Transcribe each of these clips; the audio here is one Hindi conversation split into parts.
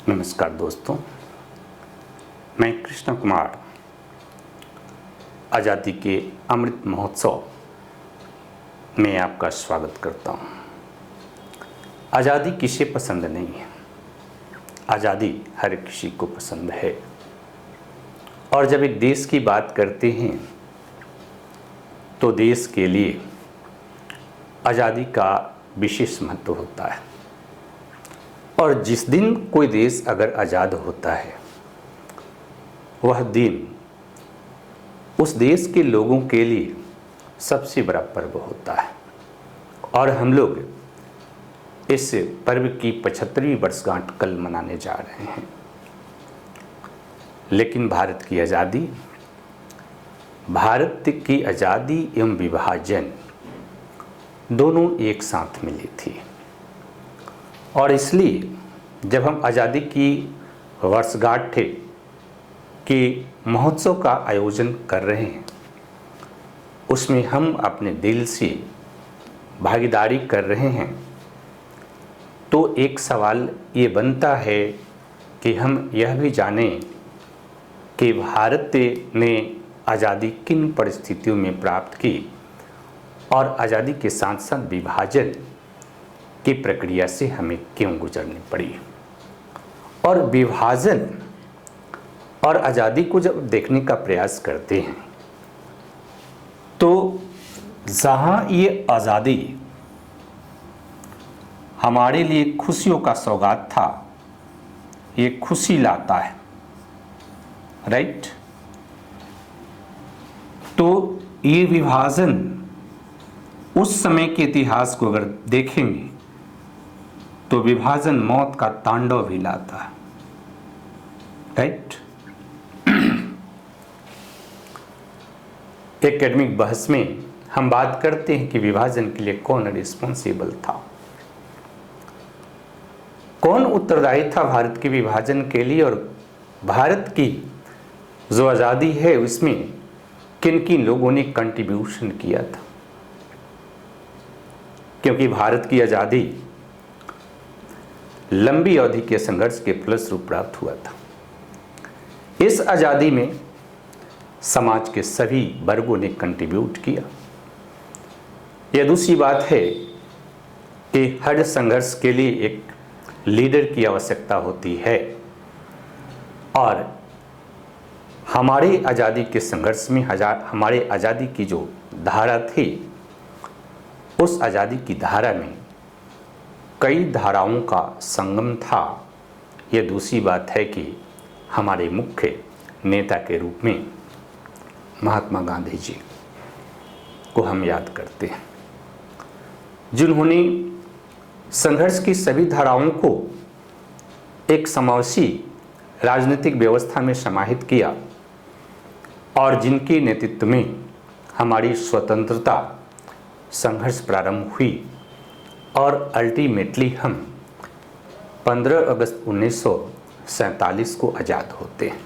नमस्कार दोस्तों, मैं कृष्ण कुमार आज़ादी के अमृत महोत्सव में आपका स्वागत करता हूँ। आज़ादी किसे पसंद नहीं है? आज़ादी हर किसी को पसंद है। और जब एक देश की बात करते हैं तो देश के लिए आज़ादी का विशेष महत्व होता है। और जिस दिन कोई देश अगर आज़ाद होता है, वह दिन उस देश के लोगों के लिए सबसे बड़ा पर्व होता है। और हम लोग इस पर्व की 75वीं वर्षगांठ कल मनाने जा रहे हैं। लेकिन भारत की आज़ादी एवं विभाजन दोनों एक साथ मिली थी। और इसलिए जब हम आज़ादी की वर्षगांठ के महोत्सव का आयोजन कर रहे हैं, उसमें हम अपने दिल से भागीदारी कर रहे हैं, तो एक सवाल ये बनता है कि हम यह भी जानें कि भारत ने आज़ादी किन परिस्थितियों में प्राप्त की और आज़ादी के साथ साथ विभाजन की प्रक्रिया से हमें क्यों गुजरनी पड़ी। और विभाजन और आज़ादी को जब देखने का प्रयास करते हैं तो जहाँ ये आज़ादी हमारे लिए खुशियों का सौगात था, ये खुशी लाता है, राइट? तो ये विभाजन उस समय के इतिहास को अगर देखेंगे तो विभाजन मौत का तांडव भी लाता है, राइट? एकेडमिक बहस में हम बात करते हैं कि विभाजन के लिए कौन रिस्पॉन्सिबल था, कौन उत्तरदायी था भारत के विभाजन के लिए, और भारत की जो आज़ादी है उसमें किन किन लोगों ने कंट्रीब्यूशन किया था। क्योंकि भारत की आज़ादी लंबी अवधि के संघर्ष के फलस्वरूप प्राप्त हुआ था। इस आज़ादी में समाज के सभी वर्गों ने कंट्रीब्यूट किया। यह दूसरी बात है कि हर संघर्ष के लिए एक लीडर की आवश्यकता होती है। और हमारे आज़ादी के संघर्ष में हमारे आज़ादी की जो धारा थी, उस आज़ादी की धारा में कई धाराओं का संगम था। यह दूसरी बात है कि हमारे मुख्य नेता के रूप में महात्मा गांधी जी को हम याद करते हैं, जिन्होंने संघर्ष की सभी धाराओं को एक समावेशी राजनीतिक व्यवस्था में समाहित किया और जिनके नेतृत्व में हमारी स्वतंत्रता संघर्ष प्रारंभ हुई और अल्टीमेटली हम 15 अगस्त 1947 को आज़ाद होते हैं।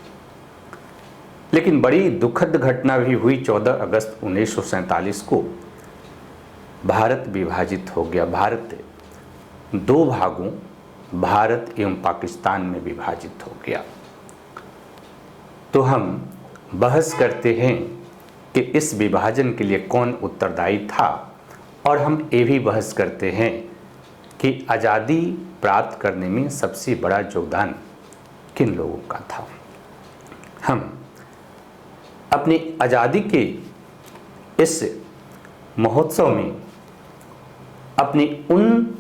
लेकिन बड़ी दुखद घटना भी हुई। 14 अगस्त 1947 को भारत विभाजित हो गया। भारत दो भागों, भारत एवं पाकिस्तान में विभाजित हो गया। तो हम बहस करते हैं कि इस विभाजन के लिए कौन उत्तरदायी था, और हम ये भी बहस करते हैं कि आज़ादी प्राप्त करने में सबसे बड़ा योगदान किन लोगों का था। हम अपनी आज़ादी के इस महोत्सव में अपने उन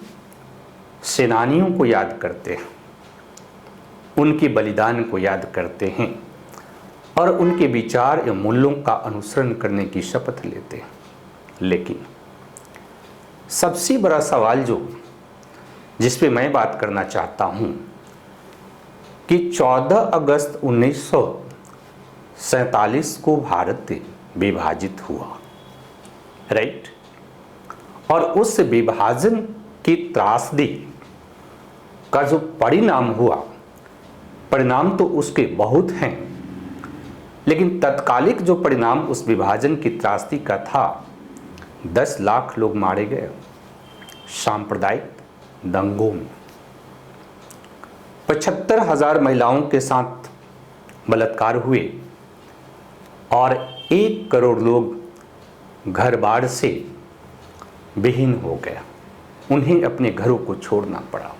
सेनानियों को याद करते हैं, उनके बलिदान को याद करते हैं और उनके विचार एवं मूल्यों का अनुसरण करने की शपथ लेते हैं। लेकिन सबसे बड़ा सवाल जिस पे मैं बात करना चाहता हूं कि 14 अगस्त 1947 को भारत विभाजित हुआ, राइट? और उस विभाजन की त्रासदी का जो परिणाम हुआ, परिणाम तो उसके बहुत हैं, लेकिन तत्कालिक जो परिणाम उस विभाजन की त्रासदी का था, 10 लाख लोग मारे गए सांप्रदायिक दंगों में। 75,000 महिलाओं के साथ बलात्कार हुए और 1 करोड़ लोग घर बार से विहीन हो गया, उन्हें अपने घरों को छोड़ना पड़ा।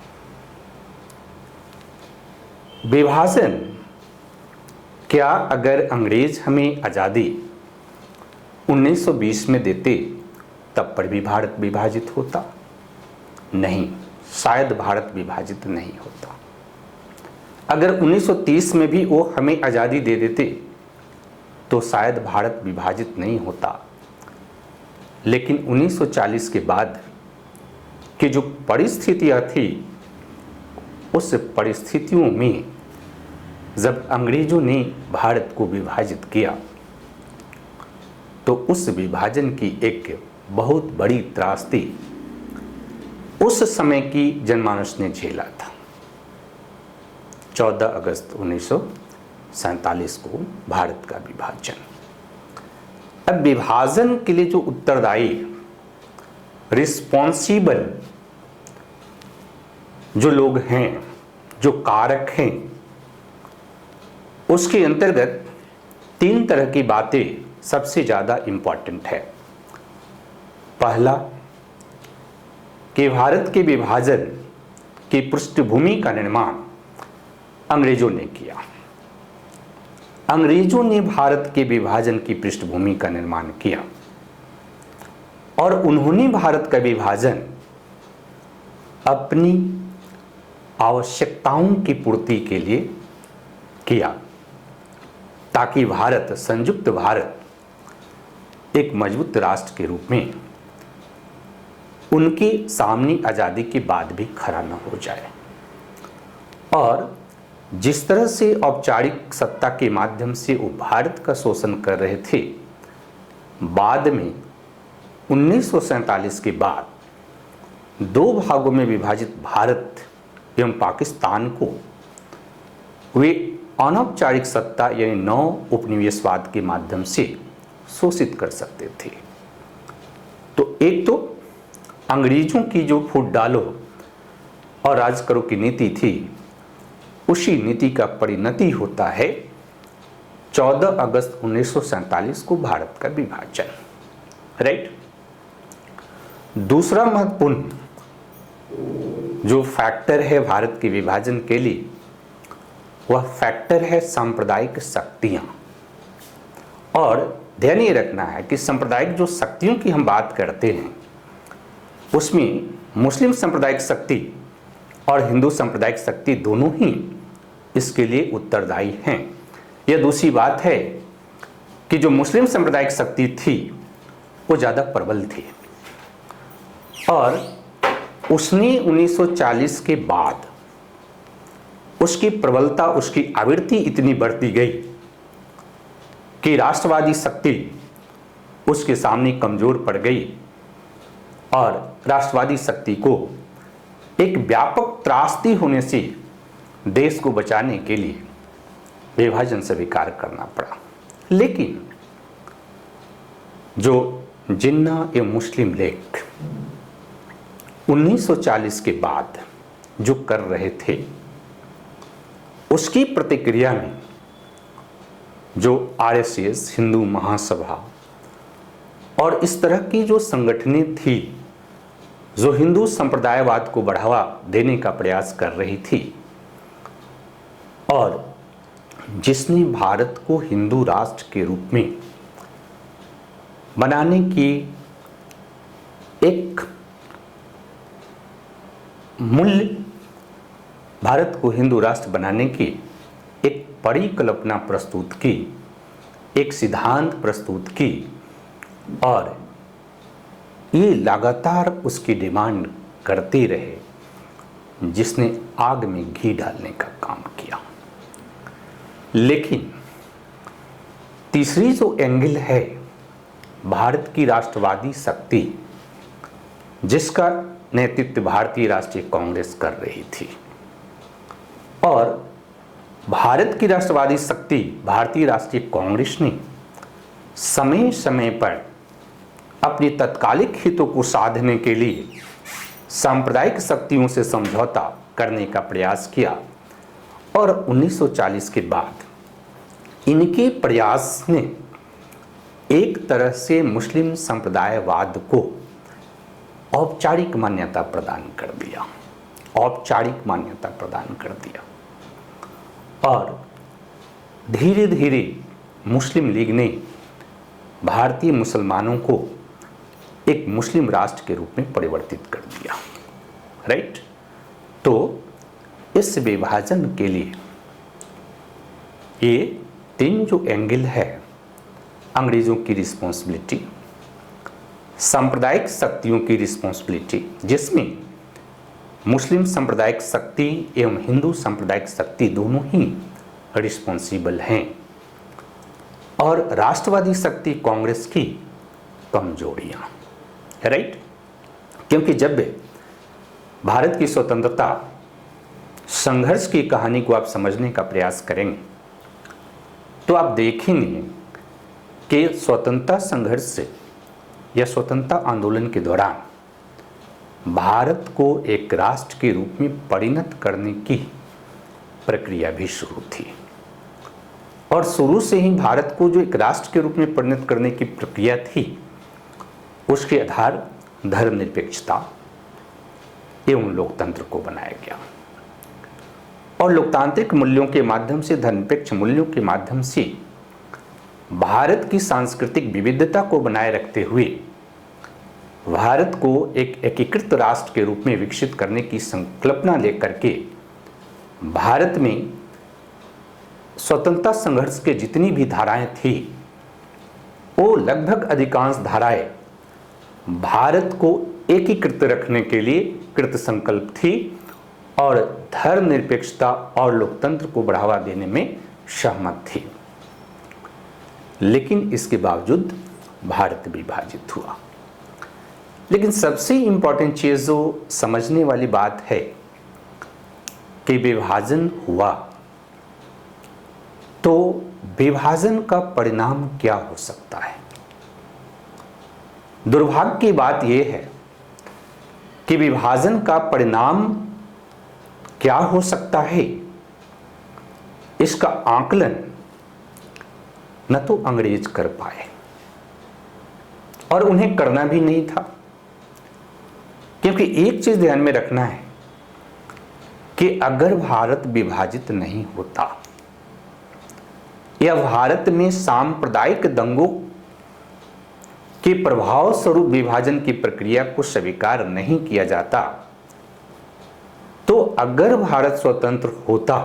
विभाजन, क्या अगर अंग्रेज हमें आज़ादी 1920 में देते तब पर भी भारत विभाजित होता? नहीं, शायद भारत विभाजित नहीं होता। अगर 1930 में भी वो हमें आज़ादी दे देते तो शायद भारत विभाजित नहीं होता। लेकिन 1940 के बाद की जो परिस्थितियां थी, उस परिस्थितियों में जब अंग्रेजों ने भारत को विभाजित किया तो उस विभाजन की एक बहुत बड़ी त्रासदी उस समय की जनमानस ने झेला था। 14 अगस्त 1947 को भारत का विभाजन। अब विभाजन के लिए जो उत्तरदायी, रिस्पॉन्सिबल जो लोग हैं, जो कारक हैं, उसके अंतर्गत 3 तरह की बातें सबसे ज़्यादा इम्पॉर्टेंट है। पहला, कि भारत के विभाजन की पृष्ठभूमि का निर्माण अंग्रेजों ने किया। अंग्रेजों ने भारत के विभाजन की पृष्ठभूमि का निर्माण किया और उन्होंने भारत का विभाजन अपनी आवश्यकताओं की पूर्ति के लिए किया, ताकि भारत, संयुक्त भारत एक मजबूत राष्ट्र के रूप में उनके सामने आज़ादी के बाद भी खड़ा न हो जाए। और जिस तरह से औपचारिक सत्ता के माध्यम से वो भारत का शोषण कर रहे थे, बाद में 1947 के बाद 2 भागों में विभाजित भारत एवं पाकिस्तान को वे अनौपचारिक सत्ता यानी नौ उपनिवेशवाद के माध्यम से शोषित कर सकते थे। तो एक तो अंग्रेजों की जो फूट डालो और राज करो की नीति थी, उसी नीति का परिणति होता है 14 अगस्त 1947 को भारत का विभाजन। राइट। दूसरा महत्वपूर्ण जो फैक्टर है भारत के विभाजन के लिए, वह फैक्टर है सांप्रदायिक शक्तियां। और ध्यान ये रखना है कि सांप्रदायिक जो शक्तियों की हम बात करते हैं, उसमें मुस्लिम सांप्रदायिक शक्ति और हिंदू सांप्रदायिक शक्ति दोनों ही इसके लिए उत्तरदायी हैं। यह दूसरी बात है कि जो मुस्लिम सांप्रदायिक शक्ति थी वो ज़्यादा प्रबल थी और उसने 1940 के बाद उसकी प्रबलता, उसकी आवृत्ति इतनी बढ़ती गई कि राष्ट्रवादी शक्ति उसके सामने कमजोर पड़ गई और राष्ट्रवादी शक्ति को एक व्यापक त्रासदी होने से देश को बचाने के लिए विभाजन स्वीकार करना पड़ा। लेकिन जो जिन्ना एवं मुस्लिम लीग 1940 के बाद जो कर रहे थे, उसकी प्रतिक्रिया में जो आरएसएस, हिंदू महासभा और इस तरह की जो संगठनें थी जो हिंदू संप्रदायवाद को बढ़ावा देने का प्रयास कर रही थी और जिसने भारत को हिंदू राष्ट्र के रूप में बनाने की एक मूल्य, भारत को हिंदू राष्ट्र बनाने की एक परिकल्पना प्रस्तुत की, एक सिद्धांत प्रस्तुत की और ये लगातार उसकी डिमांड करते रहे, जिसने आग में घी डालने का काम किया। लेकिन तीसरी जो एंगल है भारत की राष्ट्रवादी शक्ति, जिसका नेतृत्व भारतीय राष्ट्रीय कांग्रेस कर रही थी और भारत की राष्ट्रवादी शक्ति भारतीय राष्ट्रीय कांग्रेस ने समय समय पर अपने तत्कालिक हितों को साधने के लिए सांप्रदायिक शक्तियों से समझौता करने का प्रयास किया और 1940 के बाद इनके प्रयास ने एक तरह से मुस्लिम संप्रदायवाद को औपचारिक मान्यता प्रदान कर दिया, औपचारिक मान्यता प्रदान कर दिया। और धीरे धीरे मुस्लिम लीग ने भारतीय मुसलमानों को एक मुस्लिम राष्ट्र के रूप में परिवर्तित कर दिया, राइट। तो इस विभाजन के लिए ये तीन जो एंगल है, अंग्रेजों की रिस्पॉन्सिबिलिटी, सांप्रदायिक शक्तियों की रिस्पॉन्सिबिलिटी, जिसमें मुस्लिम सांप्रदायिक शक्ति एवं हिंदू सांप्रदायिक शक्ति दोनों ही रिस्पॉन्सिबल हैं, और राष्ट्रवादी शक्ति कांग्रेस की कमजोरियां, राइट। क्योंकि जब भारत की स्वतंत्रता संघर्ष की कहानी को आप समझने का प्रयास करेंगे तो आप देखेंगे कि स्वतंत्रता संघर्ष से या स्वतंत्रता आंदोलन के दौरान भारत को एक राष्ट्र के रूप में परिणत करने की प्रक्रिया भी शुरू थी। और शुरू से ही भारत को जो एक राष्ट्र के रूप में परिणत करने की प्रक्रिया थी, उसके आधार धर्मनिरपेक्षता एवं लोकतंत्र को बनाया गया। और लोकतांत्रिक मूल्यों के माध्यम से, धर्मनिरपेक्ष मूल्यों के माध्यम से भारत की सांस्कृतिक विविधता को बनाए रखते हुए भारत को एक एकीकृत राष्ट्र के रूप में विकसित करने की संकल्पना लेकर के भारत में स्वतंत्रता संघर्ष के जितनी भी धाराएं थी, वो लगभग अधिकांश धाराएं भारत को एकीकृत रखने के लिए कृत संकल्प थी और धर्मनिरपेक्षता और लोकतंत्र को बढ़ावा देने में सहमत थी। लेकिन इसके बावजूद भारत विभाजित हुआ। लेकिन सबसे इंपॉर्टेंट चीज जो समझने वाली बात है कि विभाजन हुआ तो विभाजन का परिणाम क्या हो सकता है। दुर्भाग्य की बात यह है कि विभाजन का परिणाम क्या हो सकता है, इसका आकलन न तो अंग्रेज कर पाए और उन्हें करना भी नहीं था। क्योंकि एक चीज ध्यान में रखना है कि अगर भारत विभाजित नहीं होता या भारत में सांप्रदायिक दंगों के प्रभाव स्वरूप विभाजन की प्रक्रिया को स्वीकार नहीं किया जाता, तो अगर भारत स्वतंत्र होता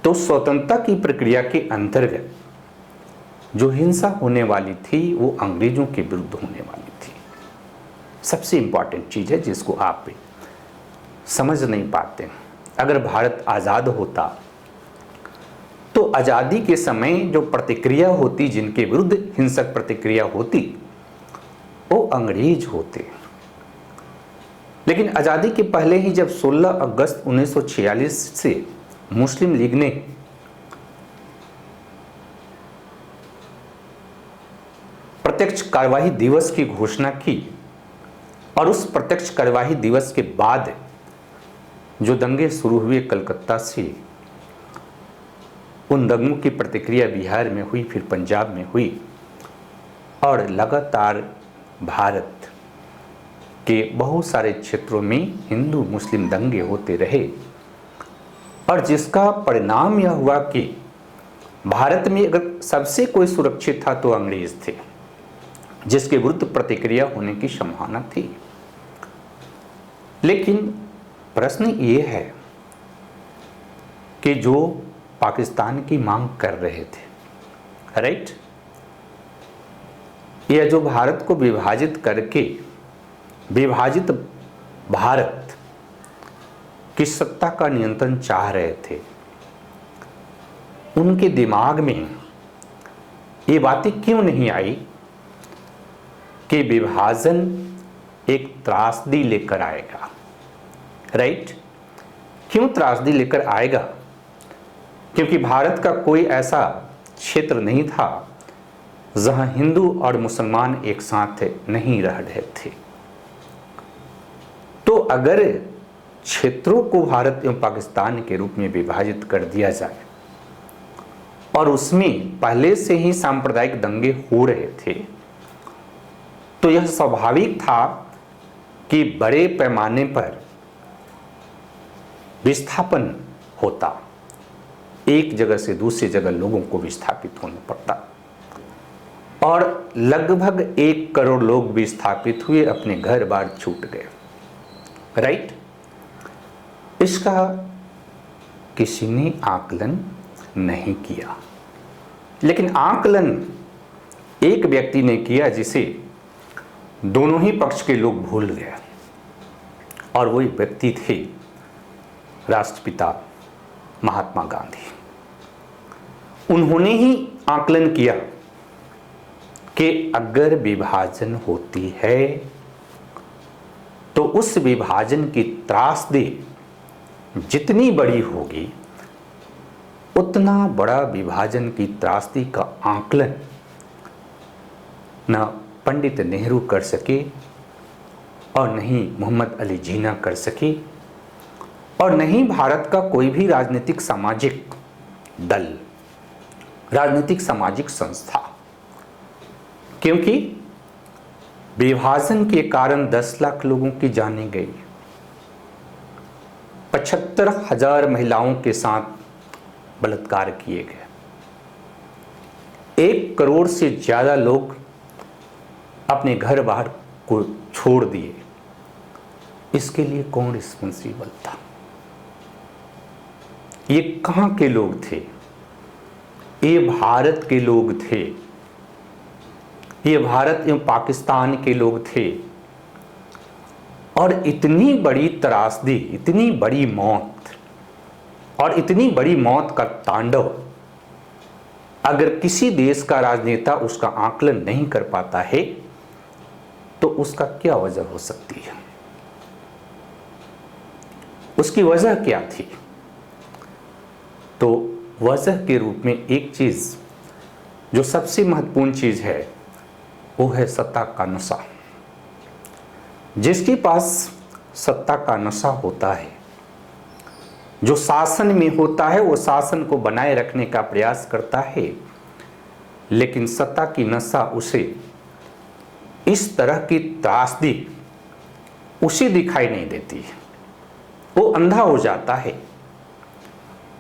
तो स्वतंत्रता की प्रक्रिया के अंतर्गत जो हिंसा होने वाली थी वो अंग्रेजों के विरुद्ध होने वाली थी। सबसे इंपॉर्टेंट चीज है जिसको आप समझ नहीं पाते। अगर भारत आजाद होता तो आजादी के समय जो प्रतिक्रिया होती, जिनके विरुद्ध हिंसक प्रतिक्रिया होती, वो अंग्रेज होते। लेकिन आजादी के पहले ही जब 16 अगस्त 1946 से मुस्लिम लीग ने प्रत्यक्ष कार्यवाही दिवस की घोषणा की और उस प्रत्यक्ष कार्यवाही दिवस के बाद जो दंगे शुरू हुए कलकत्ता से, उन दंगों की प्रतिक्रिया बिहार में हुई, फिर पंजाब में हुई और लगातार भारत के बहुत सारे क्षेत्रों में हिंदू मुस्लिम दंगे होते रहे। और जिसका परिणाम यह हुआ कि भारत में अगर सबसे कोई सुरक्षित था तो अंग्रेज थे, जिसके विरुद्ध प्रतिक्रिया होने की संभावना थी। लेकिन प्रश्न ये है कि जो पाकिस्तान की मांग कर रहे थे, राइट, यह जो भारत को विभाजित करके विभाजित भारत की सत्ता का नियंत्रण चाह रहे थे, उनके दिमाग में ये बातें क्यों नहीं आई कि विभाजन एक त्रासदी लेकर आएगा, राइट। क्यों त्रासदी लेकर आएगा? क्योंकि भारत का कोई ऐसा क्षेत्र नहीं था जहां हिंदू और मुसलमान एक साथ नहीं रह रहे थे। तो अगर क्षेत्रों को भारत एवं पाकिस्तान के रूप में विभाजित कर दिया जाए और उसमें पहले से ही सांप्रदायिक दंगे हो रहे थे, तो यह स्वाभाविक था कि बड़े पैमाने पर विस्थापन होता, एक जगह से दूसरी जगह लोगों को विस्थापित होना पड़ता और लगभग 1 करोड़ लोग विस्थापित हुए, अपने घर बार छूट गए। राइट? इसका किसी ने आकलन नहीं किया, लेकिन आकलन एक व्यक्ति ने किया जिसे दोनों ही पक्ष के लोग भूल गए, और वो व्यक्ति थे राष्ट्रपिता महात्मा गांधी। उन्होंने ही आकलन किया कि अगर विभाजन होती है तो उस विभाजन की त्रासदी जितनी बड़ी होगी, उतना बड़ा विभाजन की त्रासदी का आकलन न पंडित नेहरू कर सके और नहीं मोहम्मद अली जिन्ना कर सके और नहीं भारत का कोई भी राजनीतिक सामाजिक दल, राजनीतिक सामाजिक संस्था, क्योंकि विभाजन के कारण 10 लाख लोगों की जानें गई, 75,000 महिलाओं के साथ बलात्कार किए गए, 1 करोड़ से ज्यादा लोग अपने घर बाहर को छोड़ दिए। इसके लिए कौन रिस्पॉन्सिबल था? ये कहां के लोग थे? ये भारत के लोग थे, ये भारत एवं पाकिस्तान के लोग थे। और इतनी बड़ी त्रासदी, इतनी बड़ी मौत और इतनी बड़ी मौत का तांडव अगर किसी देश का राजनेता उसका आकलन नहीं कर पाता है तो उसका क्या वजह हो सकती है? उसकी वजह क्या थी? तो वजह के रूप में एक चीज जो सबसे महत्वपूर्ण चीज है वो है सत्ता का नशा। जिसके पास सत्ता का नशा होता है, जो शासन में होता है, वो शासन को बनाए रखने का प्रयास करता है, लेकिन सत्ता की नशा उसे इस तरह की त्रासदी उसे दिखाई नहीं देती, वो अंधा हो जाता है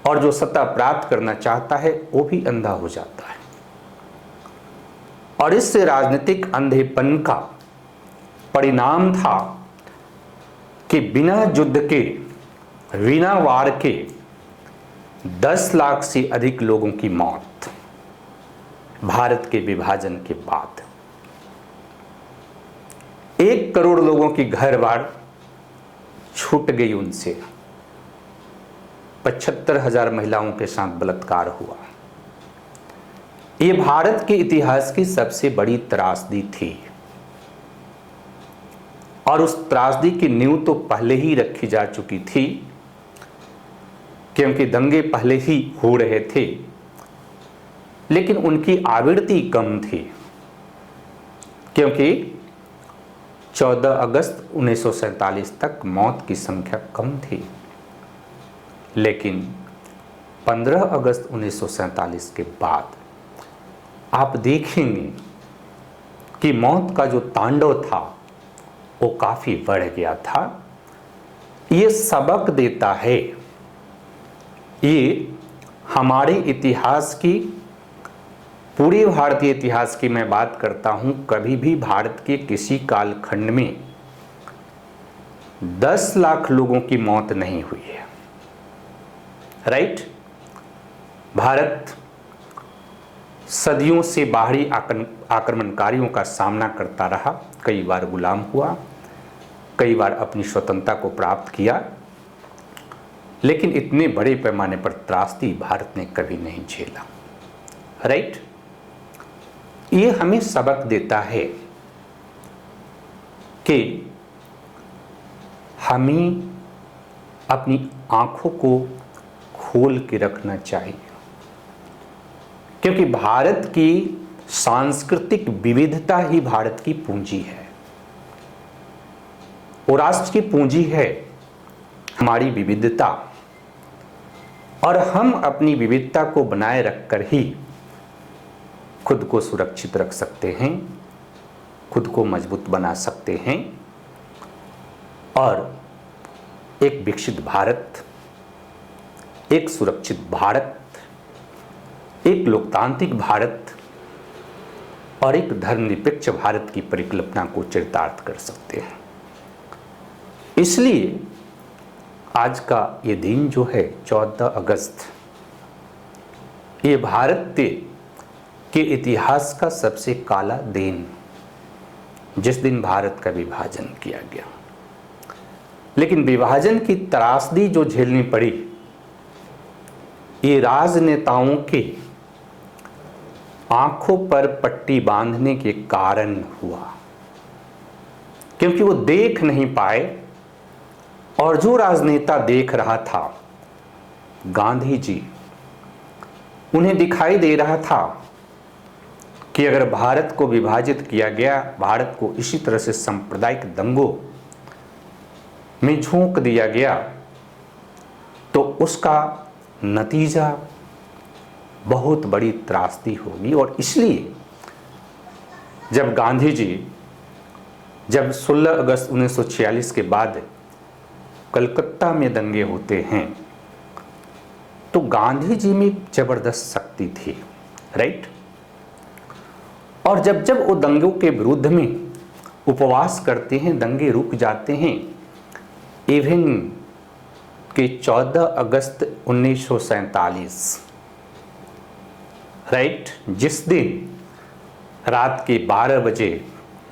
और जो सत्ता प्राप्त करना चाहता है वो भी अंधा हो जाता है। और इस राजनीतिक अंधेपन का परिणाम था कि बिना युद्ध के, बिना वार के 10 लाख से अधिक लोगों की मौत भारत के विभाजन के बाद, 1 करोड़ लोगों की घर बार छूट गई उनसे, 75,000 महिलाओं के साथ बलात्कार हुआ। ये भारत के इतिहास की सबसे बड़ी त्रासदी थी और उस त्रासदी की नींव तो पहले ही रखी जा चुकी थी, क्योंकि दंगे पहले ही हो रहे थे, लेकिन उनकी आवृत्ति कम थी, क्योंकि 14 अगस्त 1947 तक मौत की संख्या कम थी, लेकिन 15 अगस्त 1947 के बाद आप देखेंगे कि मौत का जो तांडव था वो काफी बढ़ गया था। ये सबक देता है, ये हमारे इतिहास की, पूरे भारतीय इतिहास की मैं बात करता हूं, कभी भी भारत के किसी कालखंड में 10 लाख लोगों की मौत नहीं हुई है। राइट? भारत सदियों से बाहरी आक्रमणकारियों का सामना करता रहा, कई बार गुलाम हुआ, कई बार अपनी स्वतंत्रता को प्राप्त किया, लेकिन इतने बड़े पैमाने पर त्रासदी भारत ने कभी नहीं झेला। राइट? ये हमें सबक देता है कि हमें अपनी आंखों को खोल के रखना चाहिए, क्योंकि भारत की सांस्कृतिक विविधता ही भारत की पूंजी है। वो राष्ट्र की पूंजी है, हमारी विविधता, और हम अपनी विविधता को बनाए रखकर ही खुद को सुरक्षित रख सकते हैं, खुद को मजबूत बना सकते हैं और एक विकसित भारत, एक सुरक्षित भारत, एक लोकतांत्रिक भारत और एक धर्मनिरपेक्ष भारत की परिकल्पना को चरितार्थ कर सकते हैं। इसलिए आज का ये दिन जो है 14 अगस्त, ये भारत के इतिहास का सबसे काला दिन, जिस दिन भारत का विभाजन किया गया। लेकिन विभाजन की त्रासदी जो झेलनी पड़ी, ये राजनेताओं के आंखों पर पट्टी बांधने के कारण हुआ, क्योंकि वो देख नहीं पाए। और जो राजनेता देख रहा था, गांधी जी, उन्हें दिखाई दे रहा था कि अगर भारत को विभाजित किया गया, भारत को इसी तरह से सांप्रदायिक दंगों में झोंक दिया गया, तो उसका नतीजा बहुत बड़ी त्रासदी होगी। और इसलिए जब गांधी जी, जब 16 अगस्त 1946 के बाद कलकत्ता में दंगे होते हैं, तो गांधी जी में जबरदस्त शक्ति थी, राइट। और जब जब वो दंगों के विरुद्ध में उपवास करते हैं, दंगे रुक जाते हैं। इवन के 14 अगस्त 1947, राइट, जिस दिन रात के 12 बजे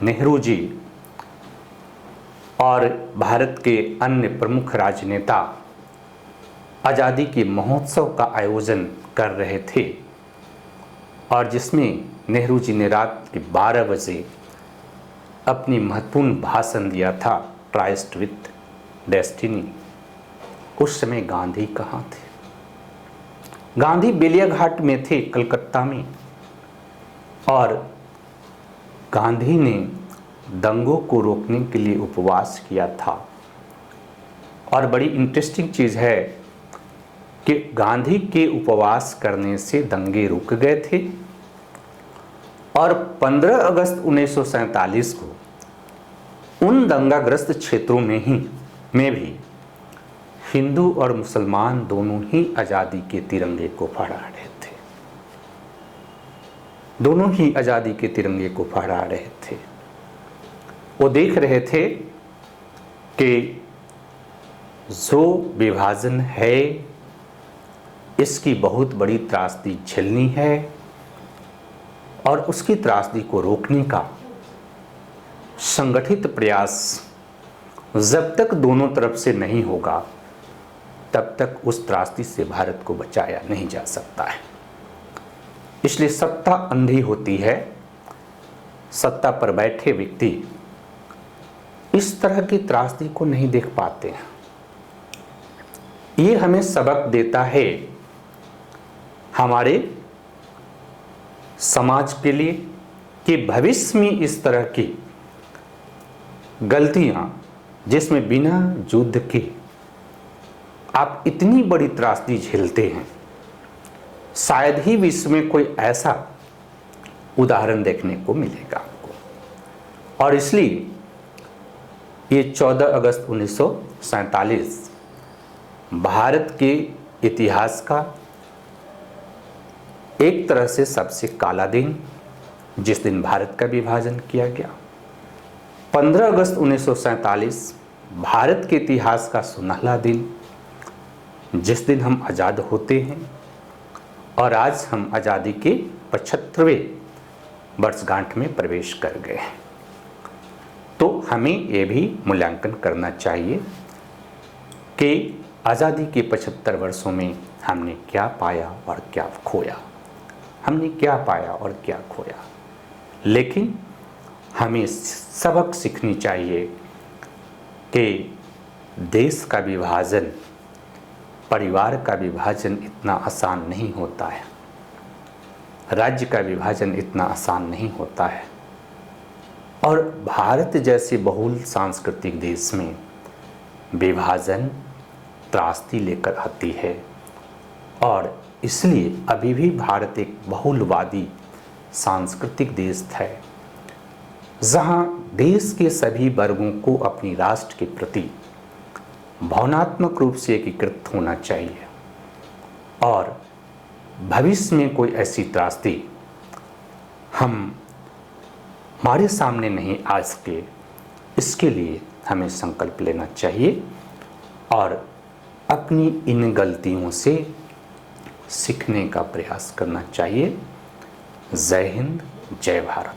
नेहरू जी और भारत के अन्य प्रमुख राजनेता आज़ादी के महोत्सव का आयोजन कर रहे थे, और जिसमें नेहरू जी ने रात के 12 बजे अपनी महत्वपूर्ण भाषण दिया था, ट्राइस्ट विथ डेस्टिनी। उस समय गांधी कहाँ थे? गांधी बेलिया घाट में थे, कलकत्ता में, और गांधी ने दंगों को रोकने के लिए उपवास किया था। और बड़ी इंटरेस्टिंग चीज़ है कि गांधी के उपवास करने से दंगे रुक गए थे, और 15 अगस्त 1947 को उन दंगाग्रस्त क्षेत्रों में भी हिंदू और मुसलमान दोनों ही आज़ादी के तिरंगे को फहरा रहे थे, दोनों ही आज़ादी के तिरंगे को फहरा रहे थे। वो देख रहे थे कि जो विभाजन है, इसकी बहुत बड़ी त्रासदी झेलनी है, और उसकी त्रासदी को रोकने का संगठित प्रयास जब तक दोनों तरफ से नहीं होगा, तब तक उस त्रासदी से भारत को बचाया नहीं जा सकता है। इसलिए सत्ता अंधी होती है, सत्ता पर बैठे व्यक्ति इस तरह की त्रासदी को नहीं देख पाते हैं। ये हमें सबक देता है हमारे समाज के लिए कि भविष्य में इस तरह की गलतियां, जिसमें बिना युद्ध के आप इतनी बड़ी त्रासदी झेलते हैं, शायद ही विश्व में कोई ऐसा उदाहरण देखने को मिलेगा आपको। और इसलिए ये 14 अगस्त 1947 भारत के इतिहास का एक तरह से सबसे काला दिन, जिस दिन भारत का विभाजन किया गया। 15 अगस्त 1947 भारत के इतिहास का सुनहला दिन, जिस दिन हम आज़ाद होते हैं, और आज हम आज़ादी के 75वें वर्षगांठ में प्रवेश कर गए हैं। तो हमें ये भी मूल्यांकन करना चाहिए कि आज़ादी के 75 वर्षों में हमने क्या पाया और क्या खोया, हमने क्या पाया और क्या खोया। लेकिन हमें सबक सीखनी चाहिए कि देश का विभाजन, परिवार का विभाजन इतना आसान नहीं होता है, राज्य का विभाजन इतना आसान नहीं होता है। और भारत जैसे बहुल सांस्कृतिक देश में विभाजन त्रासदी लेकर आती है। और इसलिए अभी भी भारत एक बहुलवादी सांस्कृतिक देश है, जहां देश के सभी वर्गों को अपनी राष्ट्र के प्रति भावनात्मक रूप से एकीकृत होना चाहिए। और भविष्य में कोई ऐसी त्रासदी हमारे सामने नहीं आ सके, इसके लिए हमें संकल्प लेना चाहिए और अपनी इन गलतियों से सीखने का प्रयास करना चाहिए। जय हिंद, जय भारत।